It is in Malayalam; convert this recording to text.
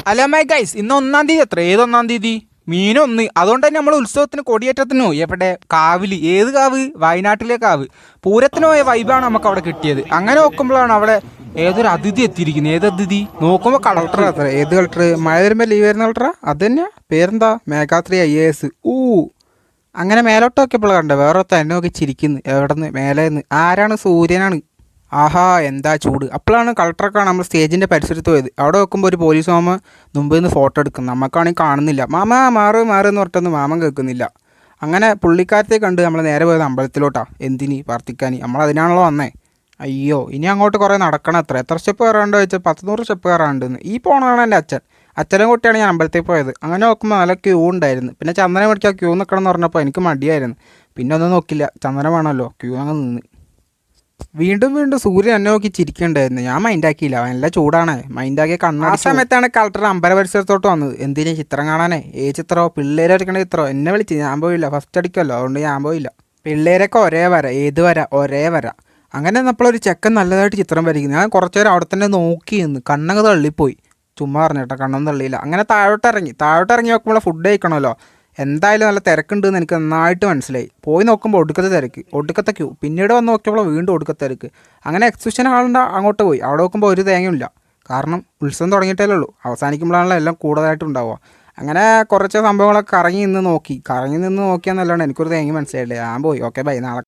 അല്ല മൈ ഗൈസ് ഇന്ന് 1-ാം തീയതി എത്ര ഏതൊന്നാം തീയതി മീനൊന്ന് അതുകൊണ്ട് തന്നെ നമ്മൾ ഉത്സവത്തിന് കൊടിയേറ്റത്തിന് പോയി എവിടെ കാവില് ഏത് കാവ് വയനാട്ടിലെ കാവ് പൂരത്തിന് പോയ വൈബാണ് നമുക്ക് അവിടെ കിട്ടിയത്. അങ്ങനെ നോക്കുമ്പോഴാണ് അവിടെ ഏതൊരു അതിഥി എത്തിയിരിക്കുന്നത്. ഏത് അതിഥി നോക്കുമ്പോൾ കളക്ടർ അത്ര ഏത് കളക്ടർ മഴ വരുമ്പോൾ ലീവ് വരുന്ന കളക്ടറാ അത് തന്നെയാ പേരെന്താ മേഘാത്രി IAS. അങ്ങനെ മേലോട്ട് നോക്കിയപ്പോൾ കണ്ടേ വേറെ തന്നെ നോക്കി ചിരിക്കുന്നു എവിടെ നിന്ന് മേലെ നിന്ന് ആരാണ് സൂര്യനാണ്. ആഹാ എന്താ ചൂട്. അപ്പോഴാണ് കളക്ടറൊക്കെയാണ് നമ്മൾ സ്റ്റേജിൻ്റെ പരിസരത്ത് പോയത്. അവിടെ നോക്കുമ്പോൾ ഒരു പോലീസ് മാമ മുമ്പിൽ നിന്ന് ഫോട്ടോ എടുക്കുന്നു. നമുക്കാണെങ്കിൽ കാണുന്നില്ല. മാമ മാറ് എന്ന് പറഞ്ഞിട്ടൊന്നും മാമൻ കേൾക്കുന്നില്ല. അങ്ങനെ പുള്ളിക്കാരത്തെ കണ്ട് നമ്മൾ നേരെ പോയത് അമ്പലത്തിലോട്ടാ. എന്തിനി പ്രാർത്ഥിക്കാൻ നമ്മളതിനാണല്ലോ വന്നേ. അയ്യോ ഇനി അങ്ങോട്ട് കുറേ നടക്കണം. എത്ര സ്റ്റെപ്പ് കയറാണ്ട് വെച്ചാൽ 100 സ്റ്റെപ്പ് കയറാണ്ടെന്ന്. ഈ പോണതാണ് എൻ്റെ അച്ഛനെ കൂട്ടിയാണ് ഞാൻ അമ്പലത്തിൽ പോയത്. അങ്ങനെ നോക്കുമ്പോൾ നല്ല ക്യൂ ഉണ്ടായിരുന്നു. പിന്നെ ചന്ദനം മേടിക്കാൻ ക്യൂ നിൽക്കണം എന്ന് പറഞ്ഞപ്പോൾ എനിക്ക് മടിയായിരുന്നു. പിന്നെ ഒന്നും നോക്കില്ല, ചന്ദനം വേണമല്ലോ, ക്യൂ അങ്ങ് നിന്ന്. വീണ്ടും സൂര്യൻ എന്നെ നോക്കി ചിരിക്കണ്ടായിരുന്നു. ഞാൻ മൈൻഡാക്കിയില്ല, നല്ല ചൂടാണ്. മൈൻഡാക്കിയ കണ്ണാടി സമയത്താണ് കളക്ടർ അമ്പല പരിസരത്തോട്ട് വന്നത്. എന്തിനാ ചിത്രം കാണാനേ? ചിത്രമോ പിള്ളേരെ വരയ്ക്കണ ചിത്രമോ? എന്നെ വിളിച്ച് ഞാൻ പോയില്ല, ഫസ്റ്റ് അടിക്കുമല്ലോ, അതുകൊണ്ട് ഞാൻ പോയില്ല. പിള്ളേരൊക്കെ ഒരേ വര, ഏത് വര ഒരേ വര. അങ്ങനെ നമ്മളൊരു ചെക്കൻ നല്ലതായിട്ട് ചിത്രം വരയ്ക്കുന്നു. ഞാൻ കുറച്ച് നേരം അവിടെ തന്നെ നോക്കി നിന്ന് കണ്ണങ്ങ് തള്ളിപ്പോയി. ചുമ്മാ പറഞ്ഞേട്ടോ, കണ്ണൊന്നും തള്ളിയില്ല. അങ്ങനെ താഴോട്ട് ഇറങ്ങി നോക്കുമ്പോൾ ഫുഡ് കഴിക്കണമല്ലോ. എന്തായാലും നല്ല തിരക്കുണ്ടെന്ന് എനിക്ക് നന്നായിട്ട് മനസ്സിലായി. പോയി നോക്കുമ്പോൾ ഒടുക്കത്തെ ക്യൂ. പിന്നീട് വന്ന് നോക്കിയപ്പോൾ വീണ്ടും ഒടുക്കത്തെ തിരക്ക്. അങ്ങനെ എക്സിബിഷൻ ഹാളിൻ്റെ അങ്ങോട്ട് പോയി. അവിടെ നോക്കുമ്പോൾ ഒരു തേങ്ങയില്ല. കാരണം ഉത്സവം തുടങ്ങിയിട്ടേ ഉള്ളൂ, അവസാനിക്കുമ്പോഴാണല്ലോ എല്ലാം കൂടുതലായിട്ട് ഉണ്ടാവുക. അങ്ങനെ കുറച്ച് സംഭവങ്ങളൊക്കെ കറങ്ങി നിന്ന് നോക്കിയാൽ നല്ലോണം എനിക്കൊരു തേങ്ങ മനസ്സിലായില്ലേ. ഞാൻ പോയി. ഓക്കെ ബൈ, നാളെ